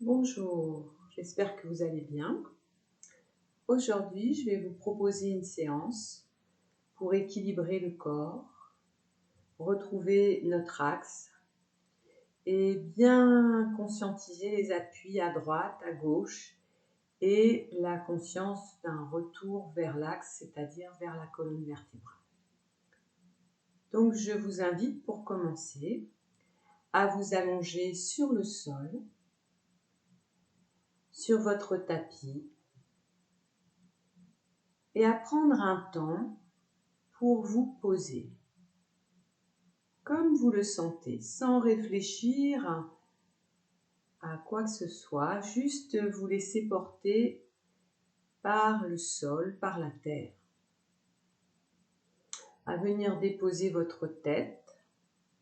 Bonjour, j'espère que vous allez bien. Aujourd'hui, je vais vous proposer une séance pour équilibrer le corps, retrouver notre axe et bien conscientiser les appuis à droite, à gauche et la conscience d'un retour vers l'axe, c'est-à-dire vers la colonne vertébrale. Donc, je vous invite pour commencer à vous allonger sur le sol, sur votre tapis, et à prendre un temps pour vous poser, comme vous le sentez, sans réfléchir à quoi que ce soit, juste vous laisser porter par le sol, par la terre. À venir déposer votre tête,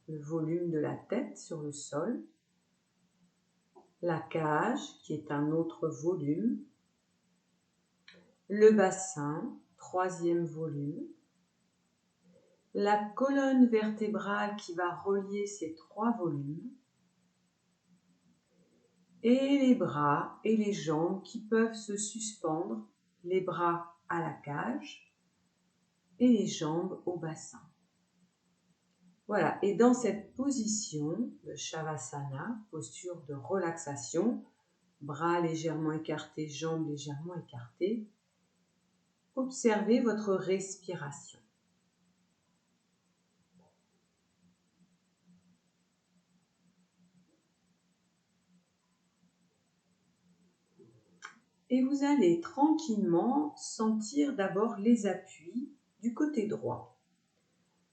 le volume de la tête sur le sol, la cage qui est un autre volume, le bassin, troisième volume, la colonne vertébrale qui va relier ces trois volumes, et les bras et les jambes qui peuvent se suspendre, les bras à la cage et les jambes au bassin. Voilà, et dans cette position de Shavasana, posture de relaxation, bras légèrement écartés, jambes légèrement écartées, observez votre respiration. Et vous allez tranquillement sentir d'abord les appuis du côté droit,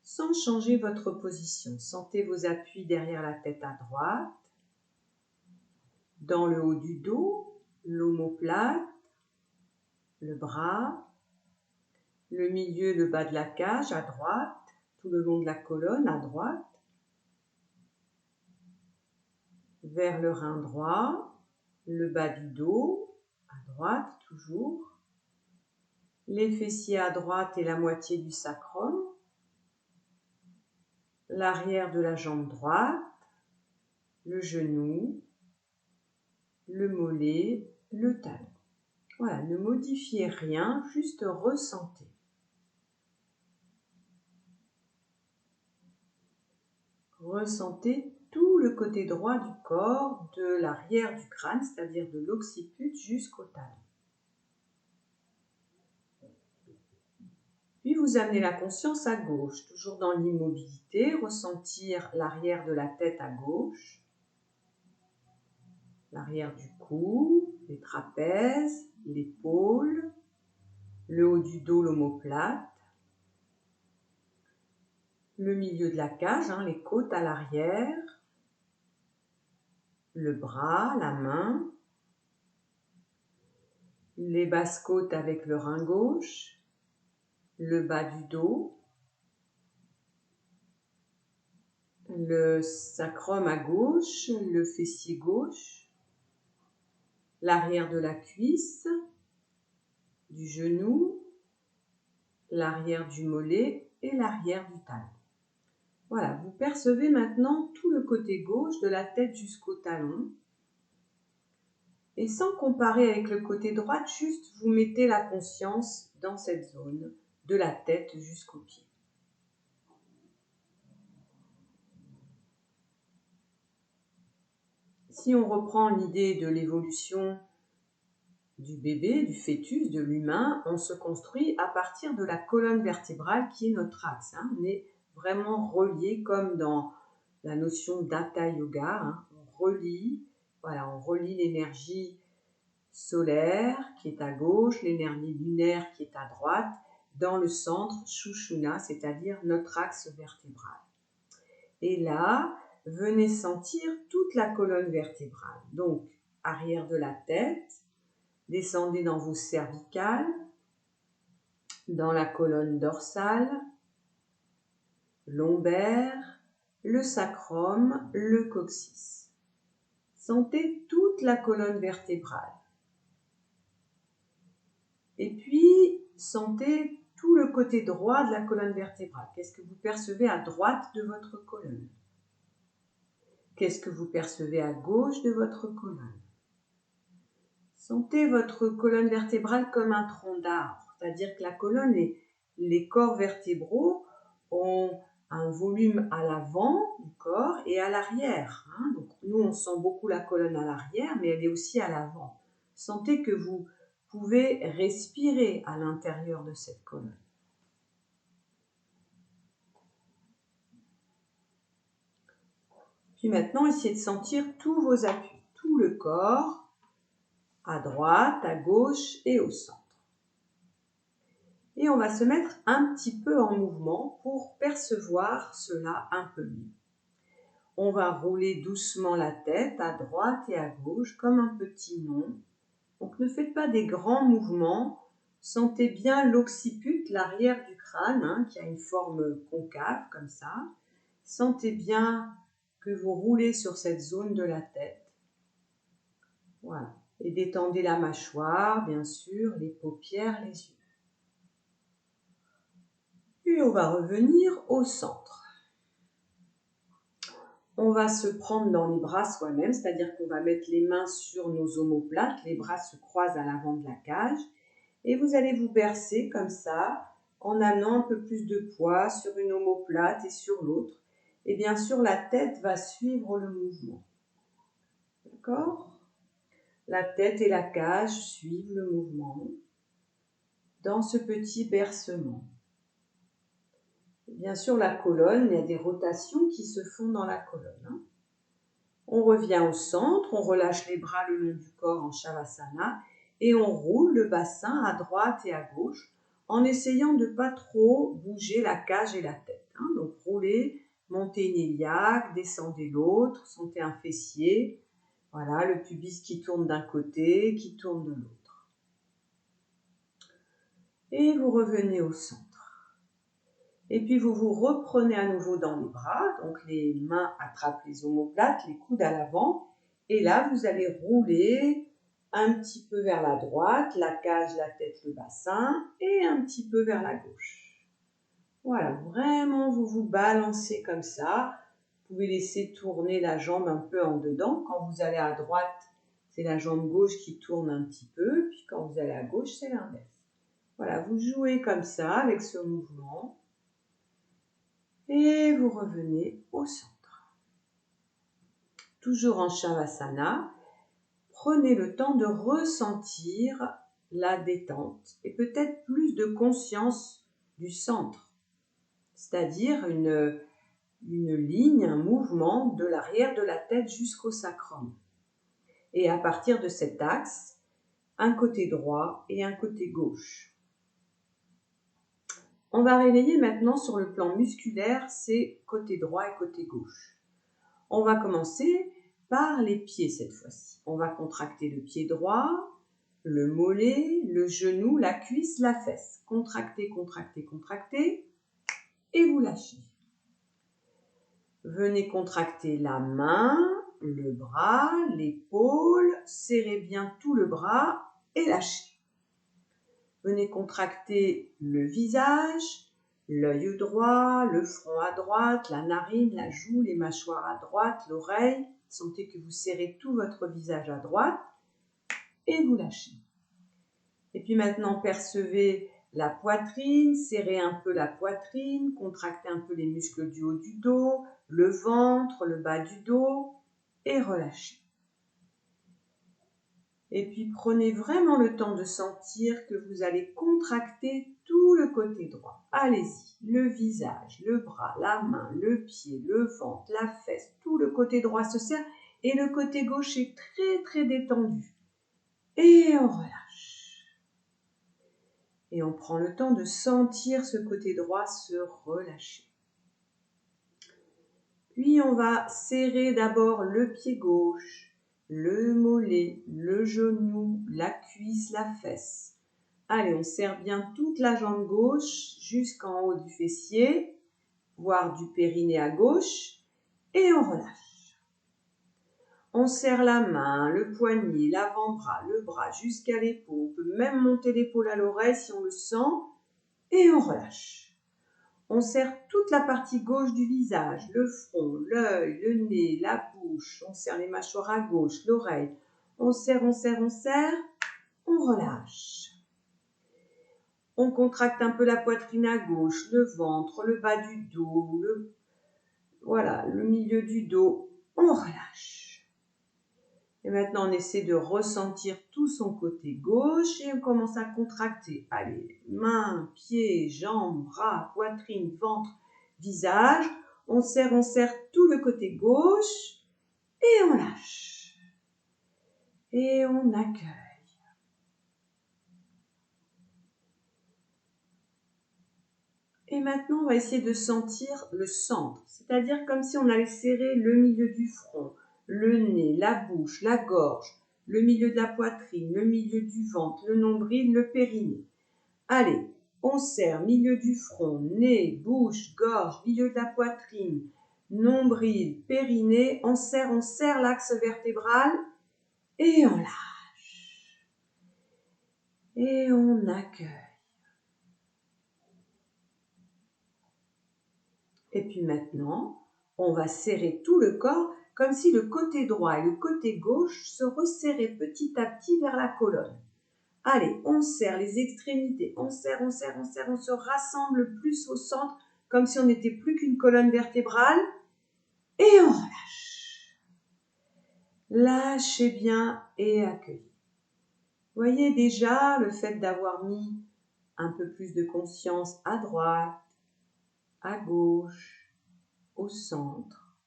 sans changer votre position. Sentez vos appuis derrière la tête à droite, dans le haut du dos, l'omoplate, le bras, le milieu, le bas de la cage à droite, tout le long de la colonne à droite, vers le rein droit, le bas du dos à droite toujours, les fessiers à droite et la moitié du sacrum, l'arrière de la jambe droite, le genou, le mollet, le talon. Voilà, ne modifiez rien, juste ressentez. Ressentez tout le côté droit du corps, de l'arrière du crâne, c'est-à-dire de l'occiput jusqu'au talon. Puis vous amenez la conscience à gauche, toujours dans l'immobilité, ressentir l'arrière de la tête à gauche, l'arrière du cou, les trapèzes, l'épaule, le haut du dos, l'omoplate, le milieu de la cage, les côtes à l'arrière, le bras, la main, les basses côtes avec le rein gauche, le bas du dos, le sacrum à gauche, le fessier gauche, l'arrière de la cuisse, du genou, l'arrière du mollet et l'arrière du talon. Voilà, vous percevez maintenant tout le côté gauche de la tête jusqu'au talon. Et sans comparer avec le côté droit, juste vous mettez la conscience dans cette zone, de la tête jusqu'aux pieds. Si on reprend l'idée de l'évolution du bébé, du fœtus, de l'humain, on se construit à partir de la colonne vertébrale qui est notre axe. On est vraiment relié comme dans la notion d'Hatha Yoga. On relie l'énergie solaire qui est à gauche, l'énergie lunaire qui est à droite, dans le centre Shushumna, c'est-à-dire notre axe vertébral. Et là, venez sentir toute la colonne vertébrale. Donc, arrière de la tête, descendez dans vos cervicales, dans la colonne dorsale, lombaire, le sacrum, le coccyx. Sentez toute la colonne vertébrale. Et puis, sentez tout le côté droit de la colonne vertébrale. Qu'est-ce que vous percevez à droite de votre colonne? Qu'est-ce que vous percevez à gauche de votre colonne? Sentez votre colonne vertébrale comme un tronc d'arbre, c'est-à-dire que la colonne, les corps vertébraux ont un volume à l'avant du corps et à l'arrière. Donc nous, on sent beaucoup la colonne à l'arrière, mais elle est aussi à l'avant. Sentez que vous pouvez respirer à l'intérieur de cette colonne. Puis maintenant, essayez de sentir tous vos appuis, tout le corps, à droite, à gauche et au centre. Et on va se mettre un petit peu en mouvement pour percevoir cela un peu mieux. On va rouler doucement la tête à droite et à gauche comme un petit nom. Donc ne faites pas des grands mouvements. Sentez bien l'occiput, l'arrière du crâne, qui a une forme concave comme ça. Sentez bien que vous roulez sur cette zone de la tête. Voilà. Et détendez la mâchoire, bien sûr, les paupières, les yeux. Et on va revenir au centre. On va se prendre dans les bras soi-même, c'est-à-dire qu'on va mettre les mains sur nos omoplates, les bras se croisent à l'avant de la cage, et vous allez vous bercer comme ça, en amenant un peu plus de poids sur une omoplate et sur l'autre. Et bien sûr, la tête va suivre le mouvement. D'accord ? La tête et la cage suivent le mouvement dans ce petit bercement. Bien sûr, la colonne, il y a des rotations qui se font dans la colonne. On revient au centre, on relâche les bras le long du corps en Shavasana et on roule le bassin à droite et à gauche en essayant de ne pas trop bouger la cage et la tête. Donc roulez, montez une iliaque, descendez l'autre, sentez un fessier. Voilà, le pubis qui tourne d'un côté, qui tourne de l'autre. Et vous revenez au centre. Et puis vous vous reprenez à nouveau dans les bras, donc les mains attrapent les omoplates, les coudes à l'avant. Et là, vous allez rouler un petit peu vers la droite, la cage, la tête, le bassin, et un petit peu vers la gauche. Voilà, vraiment vous vous balancez comme ça. Vous pouvez laisser tourner la jambe un peu en dedans. Quand vous allez à droite, c'est la jambe gauche qui tourne un petit peu, puis quand vous allez à gauche, c'est l'inverse. Voilà, vous jouez comme ça avec ce mouvement. Et vous revenez au centre. Toujours en Shavasana, prenez le temps de ressentir la détente et peut-être plus de conscience du centre, c'est-à-dire une ligne, un mouvement de l'arrière de la tête jusqu'au sacrum. Et à partir de cet axe, un côté droit et un côté gauche. On va réveiller maintenant sur le plan musculaire ces côté droit et côté gauche. On va commencer par les pieds cette fois-ci. On va contracter le pied droit, le mollet, le genou, la cuisse, la fesse. Contractez, contractez, contractez et vous lâchez. Venez contracter la main, le bras, l'épaule, serrez bien tout le bras et lâchez. Venez contracter le visage, l'œil droit, le front à droite, la narine, la joue, les mâchoires à droite, l'oreille. Sentez que vous serrez tout votre visage à droite et vous lâchez. Et puis maintenant, percevez la poitrine, serrez un peu la poitrine, contractez un peu les muscles du haut du dos, le ventre, le bas du dos et relâchez. Et puis prenez vraiment le temps de sentir que vous allez contracter tout le côté droit. Allez-y, le visage, le bras, la main, le pied, le ventre, la fesse, tout le côté droit se serre et le côté gauche est très très détendu. Et on relâche. Et on prend le temps de sentir ce côté droit se relâcher. Puis on va serrer d'abord le pied gauche, le mollet, le genou, la cuisse, la fesse. Allez, on serre bien toute la jambe gauche jusqu'en haut du fessier, voire du périnée à gauche, et on relâche. On serre la main, le poignet, l'avant-bras, le bras jusqu'à l'épaule. On peut même monter l'épaule à l'oreille si on le sent, et on relâche. On serre toute la partie gauche du visage, le front, l'œil, le nez, la bouche. On serre les mâchoires à gauche, l'oreille. On serre, on serre, on serre. on relâche. On contracte un peu la poitrine à gauche, le ventre, le bas du dos, voilà, le milieu du dos, on relâche. Et maintenant, on essaie de ressentir tout son côté gauche et on commence à contracter. Allez, mains, pieds, jambes, bras, poitrine, ventre, visage. On serre tout le côté gauche et on lâche. Et on accueille. Et maintenant, on va essayer de sentir le centre, c'est-à-dire comme si on allait serrer le milieu du front, le nez, la bouche, la gorge, le milieu de la poitrine, le milieu du ventre, le nombril, le périnée. Allez, on serre milieu du front, nez, bouche, gorge, milieu de la poitrine, nombril, périnée. On serre l'axe vertébral et on lâche. Et on accueille. Et puis maintenant, on va serrer tout le corps comme si le côté droit et le côté gauche se resserraient petit à petit vers la colonne. Allez, on serre les extrémités, on serre, on se rassemble plus au centre comme si on n'était plus qu'une colonne vertébrale et on relâche. Lâchez bien et accueillez. Voyez déjà le fait d'avoir mis un peu plus de conscience à droite, à gauche, au centre,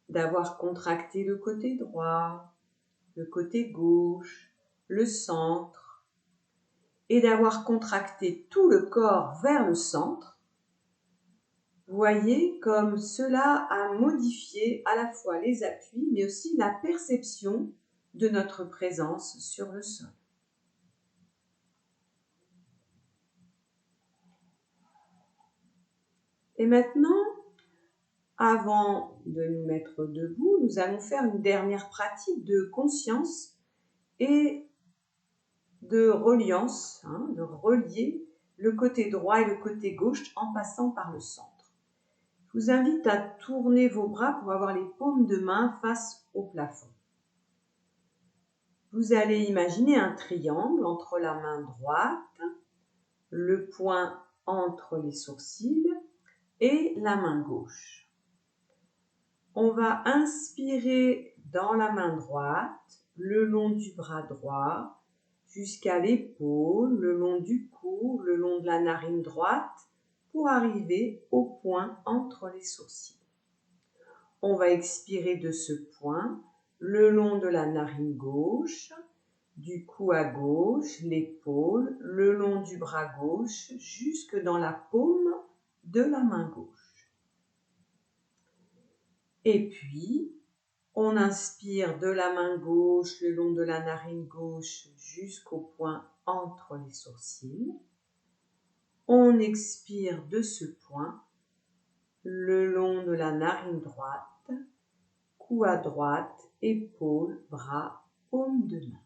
d'avoir contracté le côté droit, le côté gauche, le centre, et d'avoir contracté tout le corps vers le centre. Voyez comme cela a modifié à la fois les appuis, mais aussi la perception de notre présence sur le sol. Et maintenant, avant de nous mettre debout, nous allons faire une dernière pratique de conscience et de reliance, de relier le côté droit et le côté gauche en passant par le centre. Je vous invite à tourner vos bras pour avoir les paumes de main face au plafond. Vous allez imaginer un triangle entre la main droite, le poing entre les sourcils et la main gauche. On va inspirer dans la main droite, le long du bras droit, jusqu'à l'épaule, le long du cou, le long de la narine droite, pour arriver au point entre les sourcils. On va expirer de ce point, le long de la narine gauche, du cou à gauche, l'épaule, le long du bras gauche, jusque dans la paume de la main gauche. Et puis, on inspire de la main gauche le long de la narine gauche jusqu'au point entre les sourcils. On expire de ce point le long de la narine droite, cou à droite, épaule, bras, paume de main.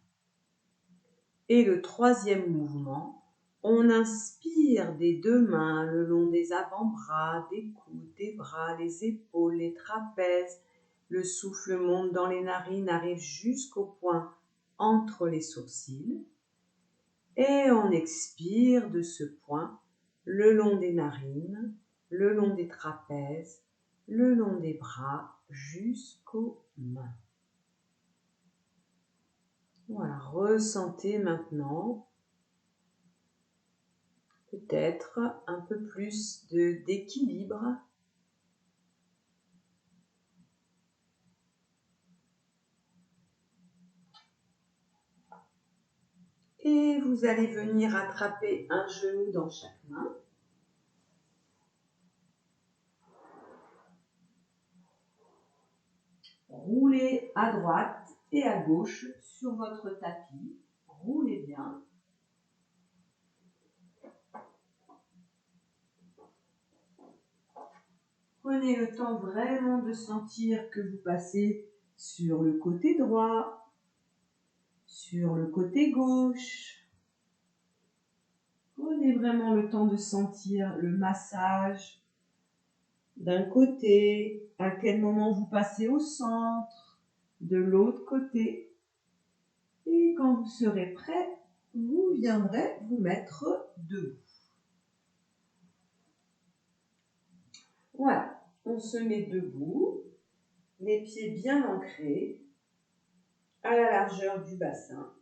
Et le troisième mouvement, on inspire des deux mains le long des avant-bras, des coudes, des bras, les épaules, les trapèzes. Le souffle monte dans les narines, arrive jusqu'au point entre les sourcils. Et on expire de ce point le long des narines, le long des trapèzes, le long des bras, jusqu'aux mains. Voilà, ressentez maintenant peut-être un peu plus d'équilibre. Et vous allez venir attraper un genou dans chaque main. Roulez à droite et à gauche sur votre tapis. Roulez bien. Prenez le temps vraiment de sentir que vous passez sur le côté droit, sur le côté gauche. Prenez vraiment le temps de sentir le massage d'un côté, à quel moment vous passez au centre, de l'autre côté. Et quand vous serez prêt, vous viendrez vous mettre debout. Voilà, on se met debout, les pieds bien ancrés à la largeur du bassin,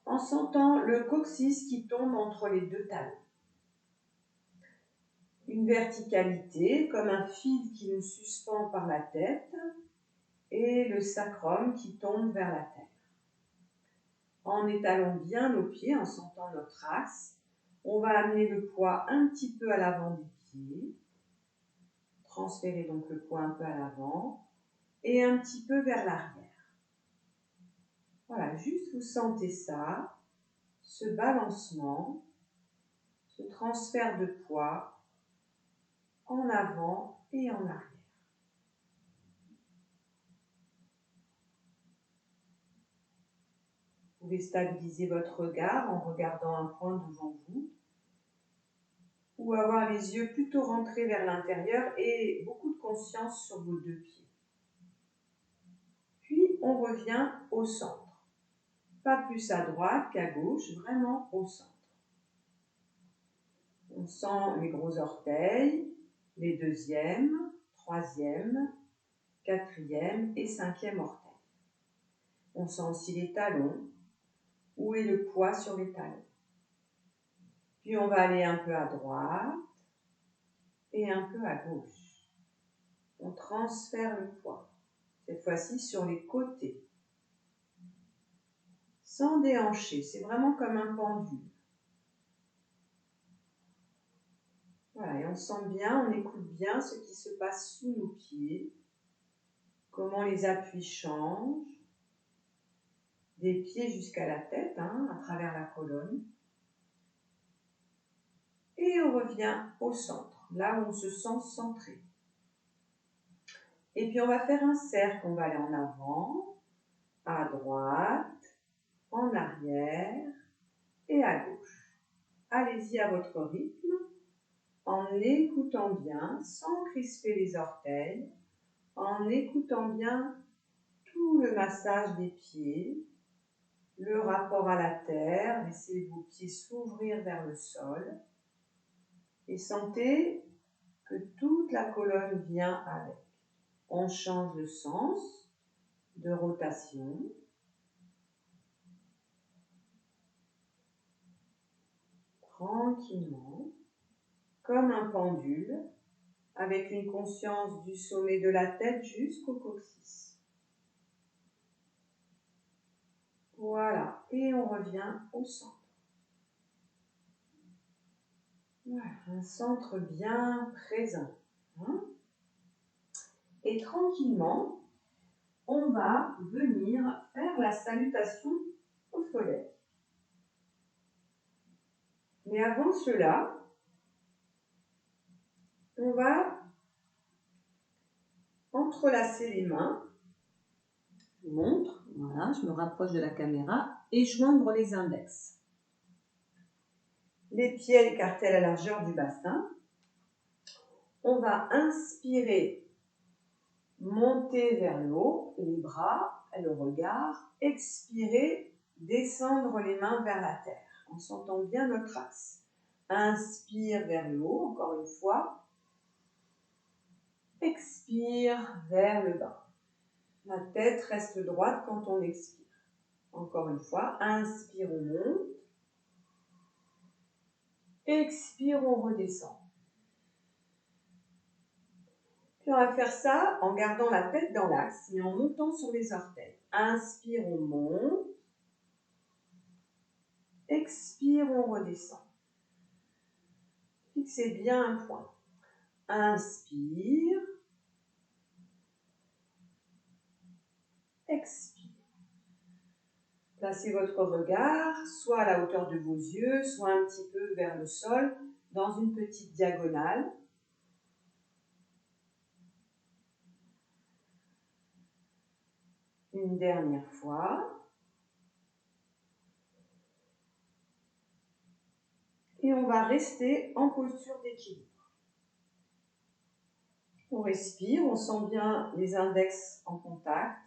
en sentant le coccyx qui tombe entre les deux talons. Une verticalité comme un fil qui nous suspend par la tête et le sacrum qui tombe vers la terre. En étalant bien nos pieds, en sentant notre axe, on va amener le poids un petit peu à l'avant des pieds. Transférer donc le poids un peu à l'avant et un petit peu vers l'arrière. Voilà, juste vous sentez ça, ce balancement, ce transfert de poids en avant et en arrière. Vous pouvez stabiliser votre regard en regardant un point devant vous ou avoir les yeux plutôt rentrés vers l'intérieur et beaucoup de conscience sur vos deux pieds. Puis on revient au centre. Pas plus à droite qu'à gauche, vraiment au centre. On sent les gros orteils, les deuxièmes, troisième, quatrième et cinquième orteils. On sent aussi les talons. Où est le poids sur les talons? Puis on va aller un peu à droite et un peu à gauche. On transfère le poids, cette fois-ci sur les côtés. Sans déhancher, c'est vraiment comme un pendule. Voilà, et on sent bien, on écoute bien ce qui se passe sous nos pieds, comment les appuis changent, des pieds jusqu'à la tête, à travers la colonne. Et on revient au centre, là où on se sent centré. Et puis on va faire un cercle, on va aller en avant, à droite, en arrière et à gauche. Allez-y à votre rythme, en écoutant bien, sans crisper les orteils, en écoutant bien tout le massage des pieds, le rapport à la terre, laissez vos pieds s'ouvrir vers le sol et sentez que toute la colonne vient avec. On change de sens, de rotation. Tranquillement, comme un pendule, avec une conscience du sommet de la tête jusqu'au coccyx. Voilà, et on revient au centre. Voilà, un centre bien présent. Et tranquillement, on va venir faire la salutation au soleil. Mais avant cela, on va entrelacer les mains. Je vous montre, voilà, je me rapproche de la caméra et joindre les index. Les pieds écartés à la largeur du bassin. On va inspirer, monter vers le haut, les bras et le regard. Expirer, descendre les mains vers la terre, en sentant bien notre axe. Inspire vers le haut, encore une fois. Expire vers le bas. La tête reste droite quand on expire. Encore une fois, inspire, on monte. Expire, on redescend. Puis on va faire ça en gardant la tête dans l'axe, mais en montant sur les orteils. Inspire, on monte. Expire, on redescend. Fixez bien un point. Inspire. Expire. Placez votre regard soit à la hauteur de vos yeux, soit un petit peu vers le sol, dans une petite diagonale. Une dernière fois. Et on va rester en posture d'équilibre. On respire, on sent bien les index en contact,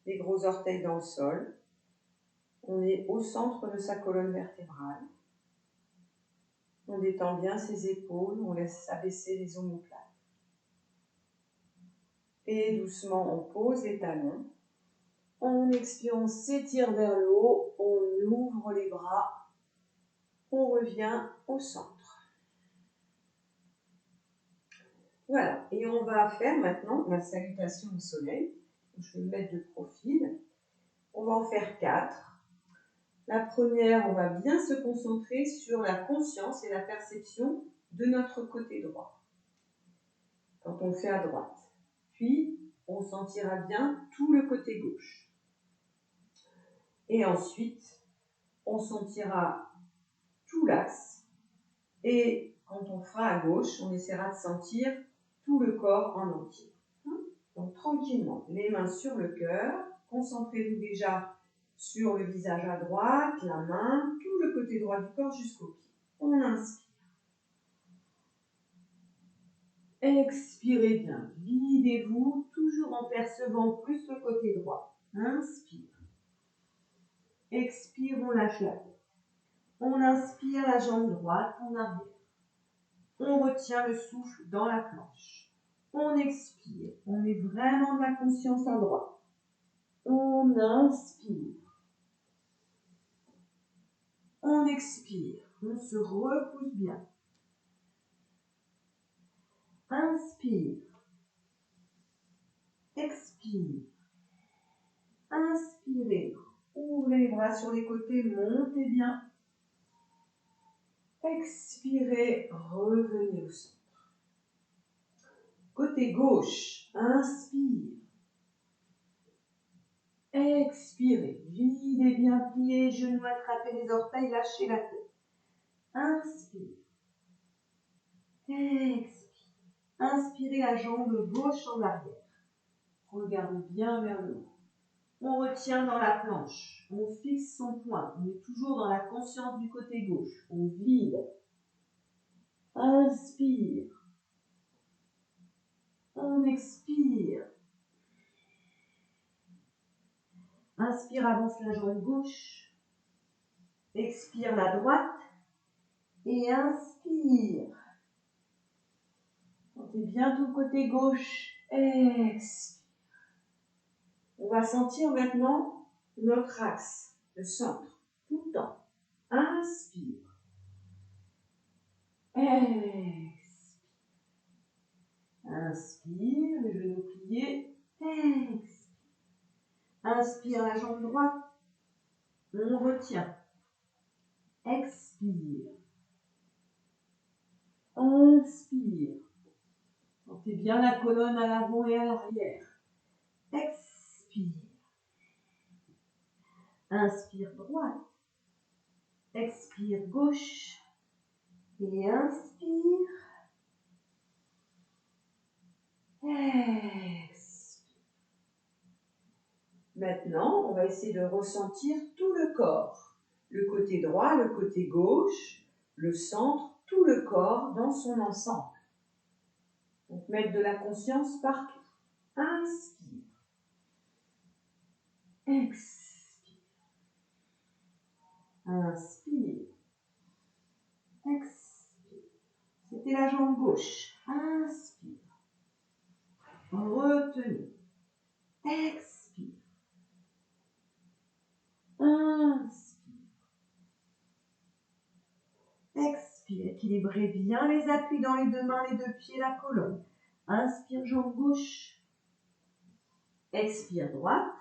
les gros orteils dans le sol. On est au centre de sa colonne vertébrale. On détend bien ses épaules, on laisse s'abaisser les omoplates. Et doucement, on pose les talons. On expire, on s'étire vers le haut, on ouvre les bras, on revient au centre. Voilà, et on va faire maintenant la salutation au soleil. Je vais me mettre de profil. On va en faire 4. La première, on va bien se concentrer sur la conscience et la perception de notre côté droit, quand on fait à droite. Puis, on sentira bien tout le côté gauche. Et ensuite, on sentira tout l'axe. Et quand on fera à gauche, on essaiera de sentir tout le corps en entier. Donc tranquillement, les mains sur le cœur. Concentrez-vous déjà sur le visage à droite, la main, tout le côté droit du corps jusqu'au pied. On inspire. Expirez bien. Videz-vous, toujours en percevant plus le côté droit. Inspire. Expire, on lâche la tête. On inspire la jambe droite en arrière. On retient le souffle dans la planche. On expire. On met vraiment de la conscience à droite. On inspire. On expire. On se repousse bien. Inspire. Expire. Inspirez. Ouvrez les bras sur les côtés. Montez bien. Expirez. Revenez au centre. Côté gauche. Inspire. Expirez. Videz bien, pliez les genoux, attrapez les orteils, lâchez la tête. Inspire. Expire. Inspirez la jambe gauche en arrière. Regardez bien vers le haut. On retient dans la planche. On fixe son poing. On est toujours dans la conscience du côté gauche. On vide. Inspire. On expire. Inspire, avance la jambe gauche. Expire la droite. Et inspire. Sentez bien tout le côté gauche. Expire. On va sentir maintenant notre axe, le centre, tout le temps. Inspire. Expire. Inspire, les genoux pliés. Expire. Inspire la jambe droite. On retient. Expire. Inspire. Sentez bien la colonne à l'avant et à l'arrière. Expire. Inspire droite. Expire gauche. Et inspire. Expire. Maintenant, on va essayer de ressentir tout le corps. Le côté droit, le côté gauche, le centre, tout le corps dans son ensemble. Donc, mettre de la conscience partout. Inspire. Expire. Inspire. Expire. C'était la jambe gauche. Inspire. Retenez. Expire. Inspire. Expire. Équilibrez bien les appuis dans les deux mains, les deux pieds, la colonne. Inspire, jambe gauche. Expire, droite.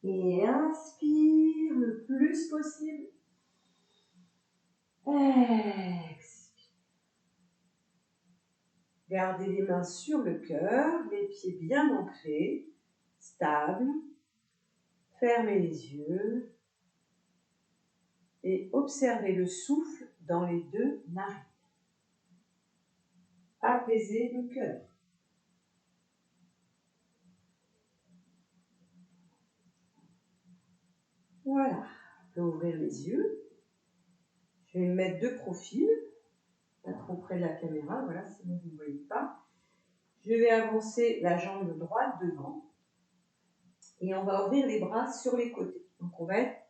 Et inspire le plus possible. Expire. Gardez les mains sur le cœur, les pieds bien ancrés, stables. Fermez les yeux et observez le souffle dans les deux narines. Apaisez le cœur. Voilà, on peut ouvrir les yeux. Je vais me mettre de profil, pas trop près de la caméra, voilà, sinon vous ne voyez pas. Je vais avancer la jambe droite devant et on va ouvrir les bras sur les côtés. Donc on va être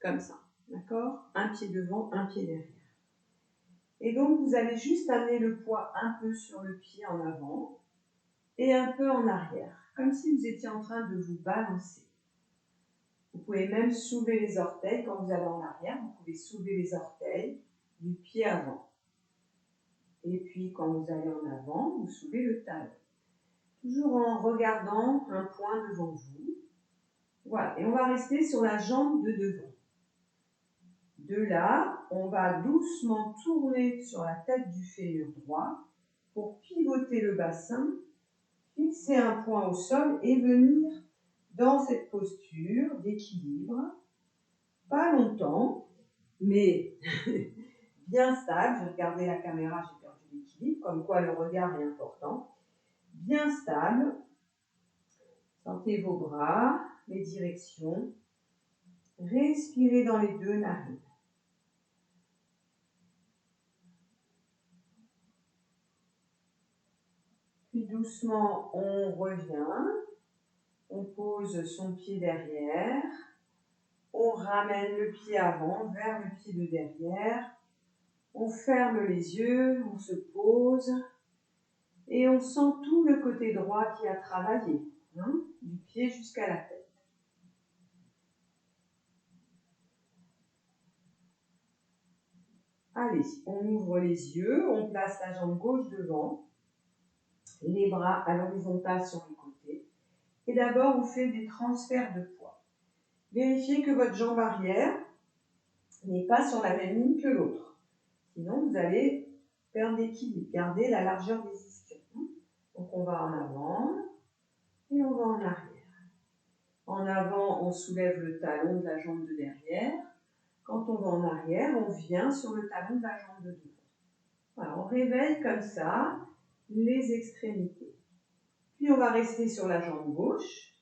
comme ça, d'accord? Un pied devant, un pied derrière. Et donc, vous allez juste amener le poids un peu sur le pied en avant et un peu en arrière, comme si vous étiez en train de vous balancer. Vous pouvez même soulever les orteils quand vous allez en arrière. Vous pouvez soulever les orteils du pied avant. Et puis, quand vous allez en avant, vous soulevez le talon. Toujours en regardant un point devant vous. Voilà, et on va rester sur la jambe de devant. De là, on va doucement tourner sur la tête du fémur droit pour pivoter le bassin, fixer un point au sol et venir dans cette posture d'équilibre. Pas longtemps, mais bien stable. Je regardais la caméra, j'ai perdu l'équilibre, comme quoi le regard est important. Bien stable. Sentez vos bras, les directions. Respirez dans les deux narines. Puis doucement, on revient. On pose son pied derrière. On ramène le pied avant vers le pied de derrière. On ferme les yeux, on se pose. Et on sent tout le côté droit qui a travaillé, du pied jusqu'à la tête. Allez, on ouvre les yeux, on place la jambe gauche devant, les bras à l'horizontale sur les côtés. Et d'abord, vous faites des transferts de poids. Vérifiez que votre jambe arrière n'est pas sur la même ligne que l'autre. Sinon, vous allez perdre l'équilibre, garder la largeur des ischions. Donc, on va en avant et on va en arrière. En avant, on soulève le talon de la jambe de derrière. Quand on va en arrière, on vient sur le talon de la jambe de devant. Voilà, on réveille comme ça les extrémités. Puis on va rester sur la jambe gauche.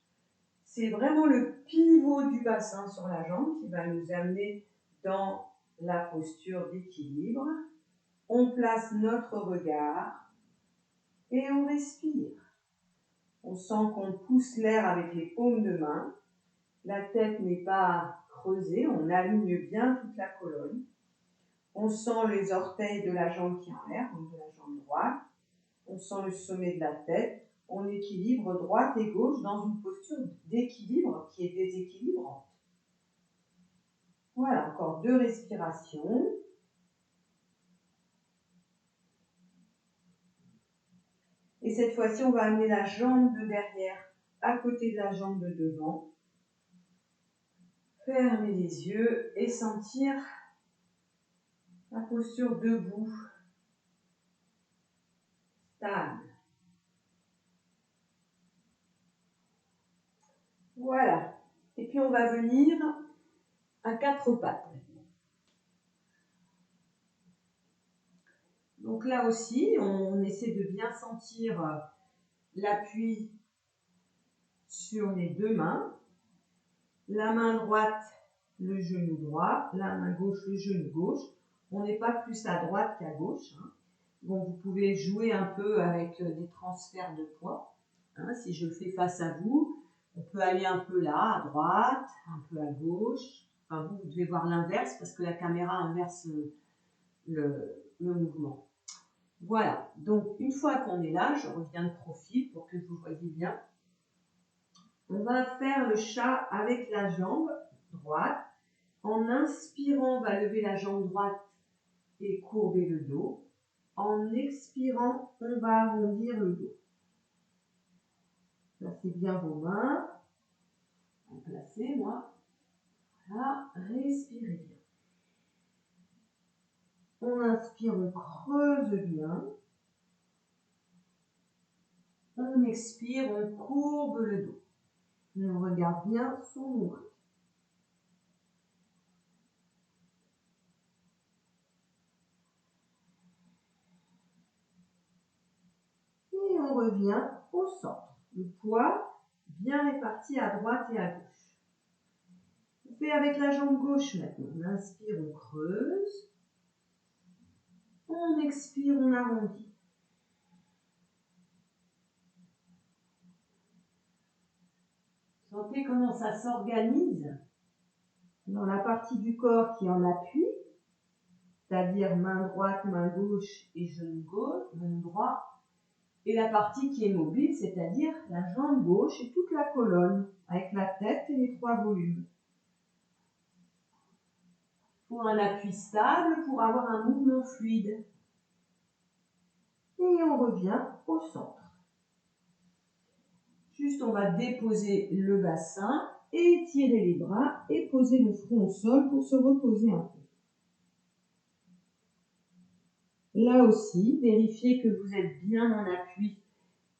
C'est vraiment le pivot du bassin sur la jambe qui va nous amener dans la posture d'équilibre. On place notre regard et on respire. On sent qu'on pousse l'air avec les paumes de main. La tête n'est pas creusée, on aligne bien toute la colonne. On sent les orteils de la jambe qui est en l'air, donc de la jambe droite. On sent le sommet de la tête. On équilibre droite et gauche dans une posture d'équilibre qui est déséquilibrante. Voilà, encore 2 respirations. Et cette fois-ci, on va amener la jambe de derrière à côté de la jambe de devant. Fermer les yeux et sentir la posture debout, stable. Voilà. Et puis on va venir à 4 pattes. Donc là aussi, on essaie de bien sentir l'appui sur les 2 mains. La main droite, le genou droit. La main gauche, le genou gauche. On n'est pas plus à droite qu'à gauche. Bon, vous pouvez jouer un peu avec des transferts de poids. Si je fais face à vous, on peut aller un peu là, à droite, un peu à gauche. Enfin, vous devez voir l'inverse parce que la caméra inverse le mouvement. Voilà, donc une fois qu'on est là, je reviens de profil pour que vous voyez bien. On va faire le chat avec la jambe droite. En inspirant, on va lever la jambe droite et courber le dos. En expirant, on va arrondir le dos. Placez bien vos mains. Placez, moi. Voilà, respirez bien. On inspire, on creuse bien. On expire, on courbe le dos. Et on regarde bien son nombril. Et on revient au centre. Le poids bien réparti à droite et à gauche. On fait avec la jambe gauche maintenant. On inspire, on creuse. On expire, on arrondit. Sentez comment ça s'organise Dans la partie du corps qui est en appui, c'est-à-dire main droite, main gauche et genou droit, et la partie qui est mobile, c'est-à-dire la jambe gauche et toute la colonne, avec la tête et les 3 volumes. Pour un appui stable, pour avoir un mouvement fluide. Et on revient au centre. Juste, on va déposer le bassin, étirer les bras et poser le front au sol pour se reposer un peu. Là aussi, vérifiez que vous êtes bien en appui,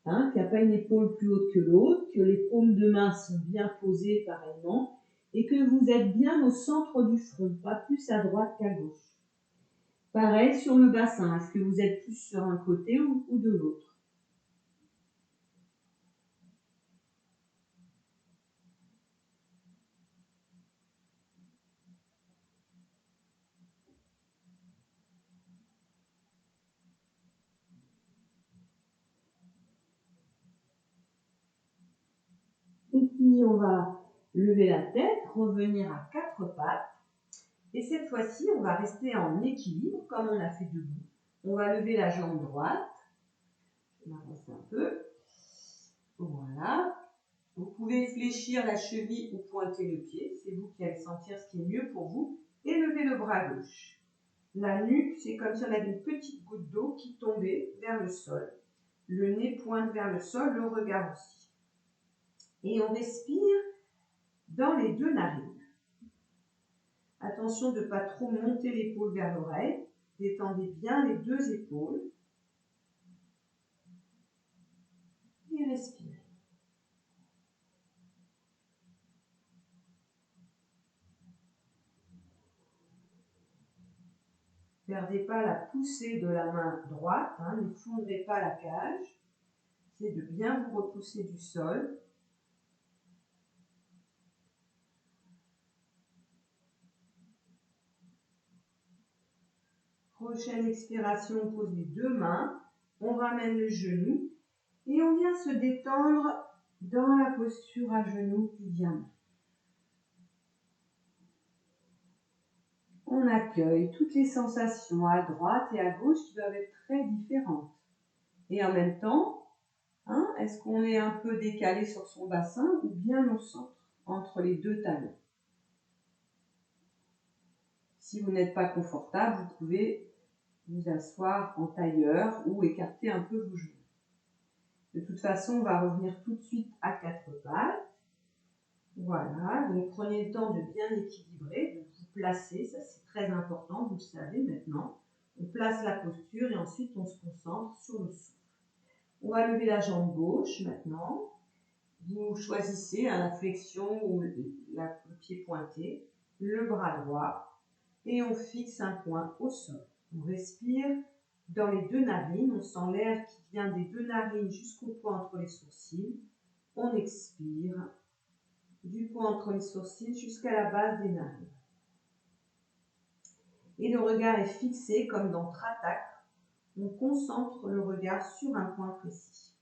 qu'il n'y a pas une épaule plus haute que l'autre, que les paumes de main sont bien posées pareillement et que vous êtes bien au centre du front, pas plus à droite qu'à gauche. Pareil sur le bassin, est-ce que vous êtes plus sur un côté ou de l'autre? Et puis on va lever la tête, revenir à 4 pattes. Et cette fois-ci, on va rester en équilibre comme on a fait debout. On va lever la jambe droite. Je m'avance un peu. Voilà. Vous pouvez fléchir la cheville ou pointer le pied. C'est vous qui allez sentir ce qui est mieux pour vous. Et lever le bras gauche. La nuque, c'est comme si on avait une petite goutte d'eau qui tombait vers le sol. Le nez pointe vers le sol, le regard aussi. Et on respire dans les 2 narines. Attention de ne pas trop monter l'épaule vers l'oreille. Détendez bien les 2 épaules. Et respirez. Ne perdez pas la poussée de la main droite, ne fondrez pas la cage. C'est de bien vous repousser du sol. Prochaine expiration, on pose les 2 mains, on ramène le genou et on vient se détendre dans la posture à genoux du diamant. On accueille toutes les sensations à droite et à gauche qui doivent être très différentes. Et en même temps, est-ce qu'on est un peu décalé sur son bassin ou bien au centre, entre les 2 talons? Si vous n'êtes pas confortable, vous pouvez vous asseoir en tailleur ou écarter un peu vos genoux. De toute façon, on va revenir tout de suite à 4 pattes. Voilà, donc prenez le temps de bien équilibrer, de vous placer, ça c'est très important, vous le savez maintenant. On place la posture et ensuite on se concentre sur le souffle. On va lever la jambe gauche maintenant. Vous choisissez la flexion ou le pied pointé, le bras droit et on fixe un point au sol. On respire dans les 2 narines, on sent l'air qui vient des 2 narines jusqu'au point entre les sourcils. On expire du point entre les sourcils jusqu'à la base des narines. Et le regard est fixé comme dans Tratak. On concentre le regard sur un point précis.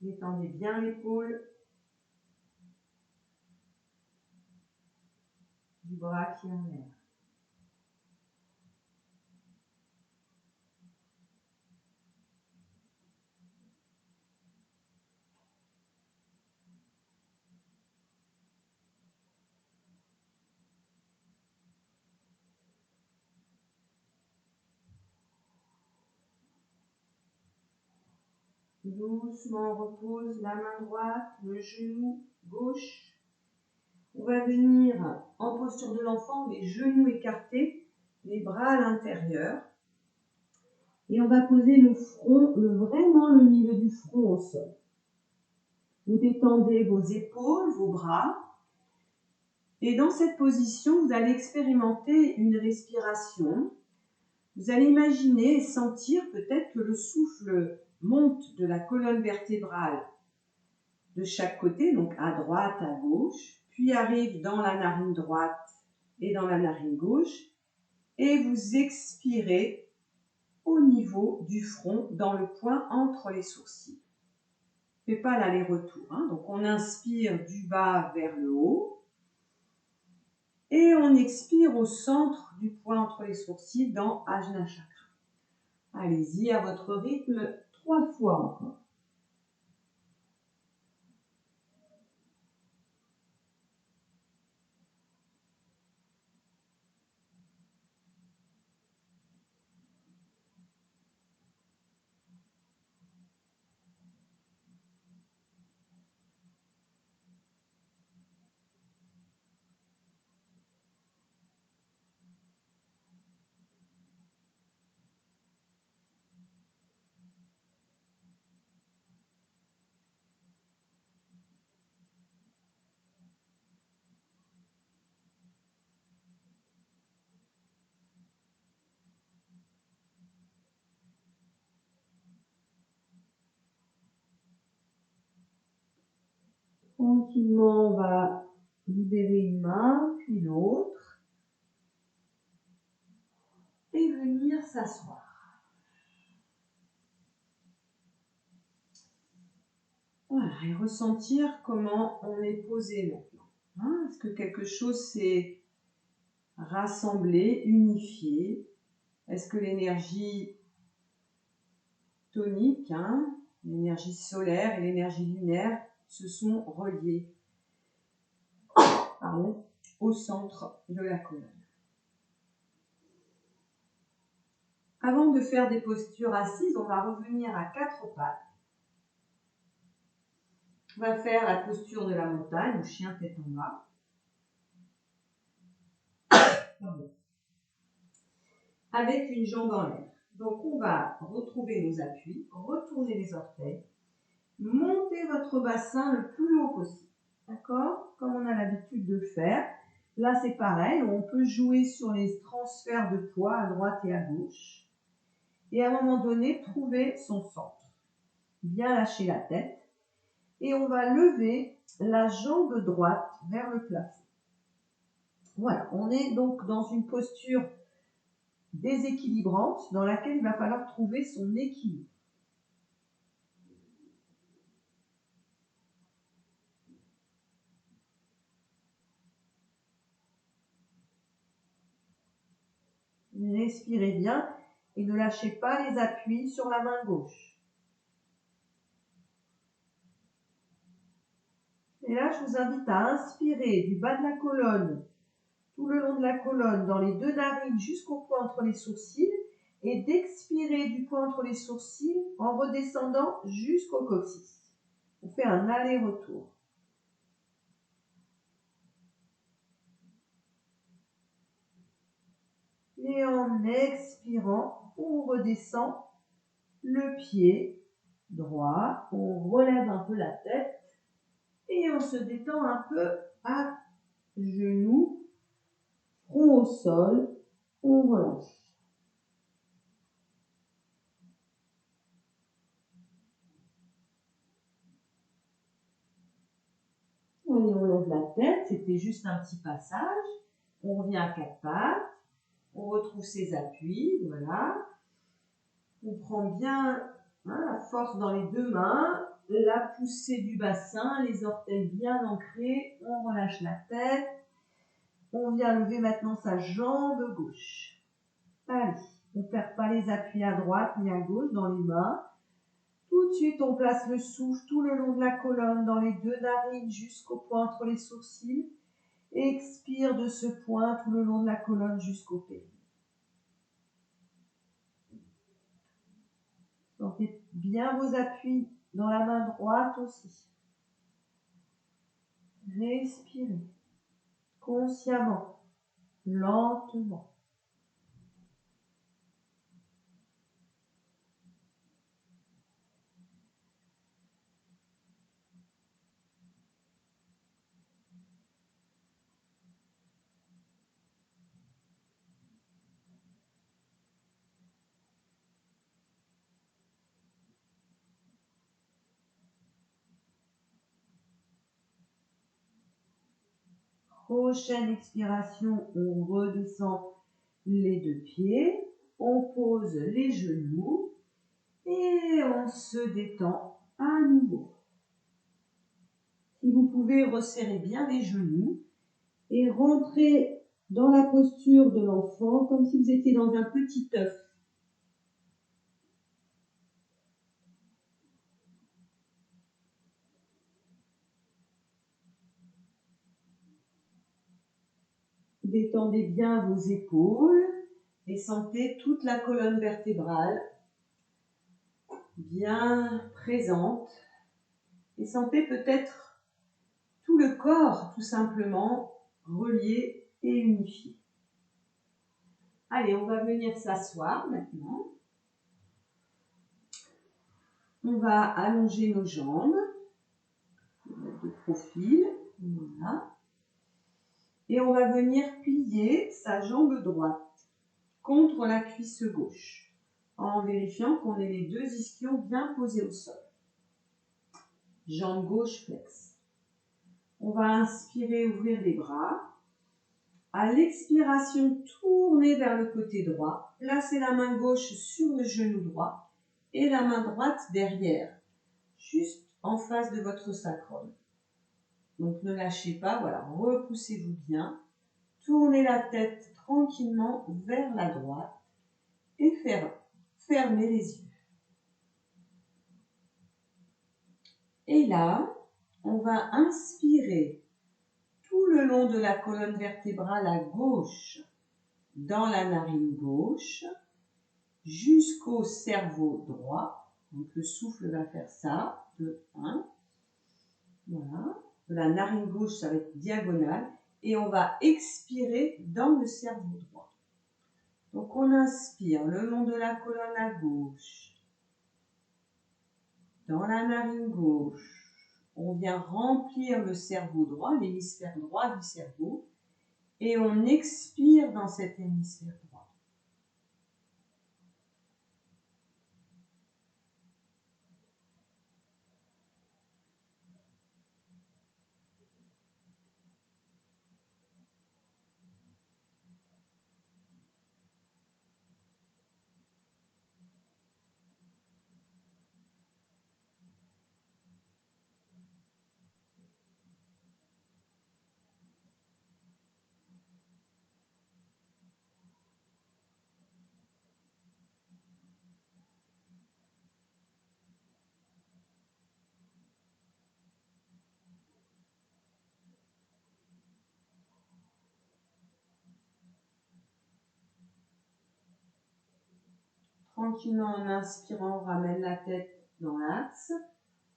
Détendez bien l'épaule du bras qui est en l'air. Doucement, on repose la main droite, le genou gauche. On va venir en posture de l'enfant, les genoux écartés, les bras à l'intérieur. Et on va poser le front, vraiment le milieu du front au sol. Vous détendez vos épaules, vos bras. Et dans cette position, vous allez expérimenter une respiration. Vous allez imaginer et sentir peut-être que le souffle monte de la colonne vertébrale de chaque côté, donc à droite, à gauche, puis arrive dans la narine droite et dans la narine gauche, et vous expirez au niveau du front, dans le point entre les sourcils. ne fait pas l'aller-retour. Hein. Donc, on inspire du bas vers le haut. Et on expire au centre du point entre les sourcils dans Ajna Chakra. Allez-y à votre rythme 3 fois encore. Tranquillement, on va libérer une main, puis l'autre, et venir s'asseoir. Voilà, et ressentir comment on est posé maintenant. Hein, est-ce que quelque chose s'est rassemblé, unifié? Est-ce que l'énergie tonique, hein, l'énergie solaire et l'énergie lunaire se sont reliées au centre de la colonne? Avant de faire des postures assises, on va revenir à 4 pattes. On va faire la posture de la montagne, ou chien tête en bas. Avec une jambe en l'air. Donc on va retrouver nos appuis, retourner les orteils, monter votre bassin le plus haut possible. D'accord? Comme on a l'habitude de faire. Là c'est pareil, on peut jouer sur les transferts de poids à droite et à gauche. Et à un moment donné, trouver son centre. Bien lâcher la tête. Et on va lever la jambe droite vers le plafond. Voilà, on est donc dans une posture déséquilibrante dans laquelle il va falloir trouver son équilibre. Respirez bien et ne lâchez pas les appuis sur la main gauche. Et là, je vous invite à inspirer du bas de la colonne, tout le long de la colonne, dans les 2 narines jusqu'au point entre les sourcils, et d'expirer du point entre les sourcils en redescendant jusqu'au coccyx. On fait un aller-retour. Et en expirant, on redescend le pied droit, on relève un peu la tête et on se détend un peu à genoux, front au sol, on relâche. Allez, on lève la tête, c'était juste un petit passage. On revient à 4 pattes, on retrouve ses appuis, voilà. On prend bien la force dans les 2 mains, la poussée du bassin, les orteils bien ancrés, on relâche la tête. On vient lever maintenant sa jambe gauche. Allez, on ne perd pas les appuis à droite ni à gauche dans les mains. Tout de suite, on place le souffle tout le long de la colonne, dans les 2 narines jusqu'au point entre les sourcils. Expire de ce point tout le long de la colonne jusqu'au périnée. Sentez bien vos appuis dans la main droite aussi. Respirez consciemment, lentement. Prochaine expiration, on redescend les 2 pieds, on pose les genoux et on se détend à nouveau. Si vous pouvez, resserrer bien les genoux et rentrer dans la posture de l'enfant comme si vous étiez dans un petit œuf. Détendez bien vos épaules et sentez toute la colonne vertébrale bien présente. Et sentez peut-être tout le corps tout simplement relié et unifié. Allez, on va venir s'asseoir maintenant. On va allonger nos jambes, mettre de profil, voilà. Et on va venir plier sa jambe droite contre la cuisse gauche, en vérifiant qu'on ait les deux ischions bien posés au sol. Jambe gauche flex. On va inspirer, ouvrir les bras. À l'expiration, tournez vers le côté droit. Placez la main gauche sur le genou droit et la main droite derrière, juste en face de votre sacrum. Donc ne lâchez pas, voilà, repoussez-vous bien. Tournez la tête tranquillement vers la droite et fermez les yeux. Et là, on va inspirer tout le long de la colonne vertébrale à gauche, dans la narine gauche, jusqu'au cerveau droit. Donc le souffle va faire ça, 2, 1. Voilà. De la narine gauche, ça va être diagonale. Et on va expirer dans le cerveau droit. Donc on inspire le long de la colonne à gauche, dans la narine gauche. On vient remplir le cerveau droit, l'hémisphère droit du cerveau. Et on expire dans cet hémisphère droit. Tranquillement, en inspirant, on ramène la tête dans l'axe.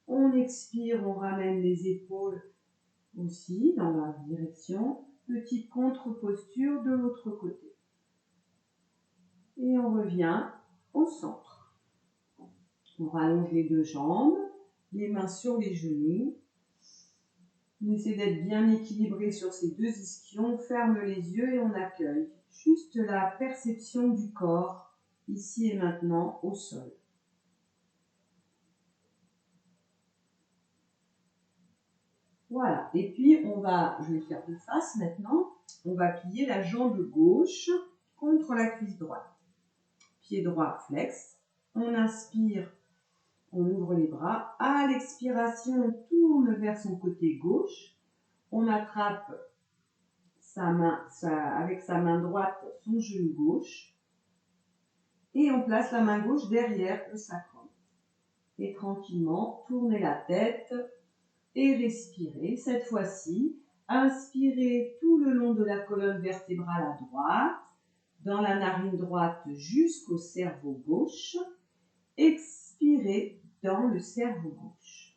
On expire, on ramène les épaules aussi dans la direction. Petite contre-posture de l'autre côté. Et on revient au centre. On rallonge les deux jambes, les mains sur les genoux. On essaie d'être bien équilibré sur ces deux ischions. On ferme les yeux et on accueille juste la perception du corps, ici et maintenant, au sol. Voilà, et puis je vais le faire de face maintenant, on va plier la jambe gauche contre la cuisse droite. Pied droit flex, on inspire, on ouvre les bras. À l'expiration, on tourne vers son côté gauche. On attrape avec sa main droite son genou gauche. Et on place la main gauche derrière le sacrum. Et tranquillement, tournez la tête et respirez. Cette fois-ci, inspirez tout le long de la colonne vertébrale à droite, dans la narine droite jusqu'au cerveau gauche. Expirez dans le cerveau gauche.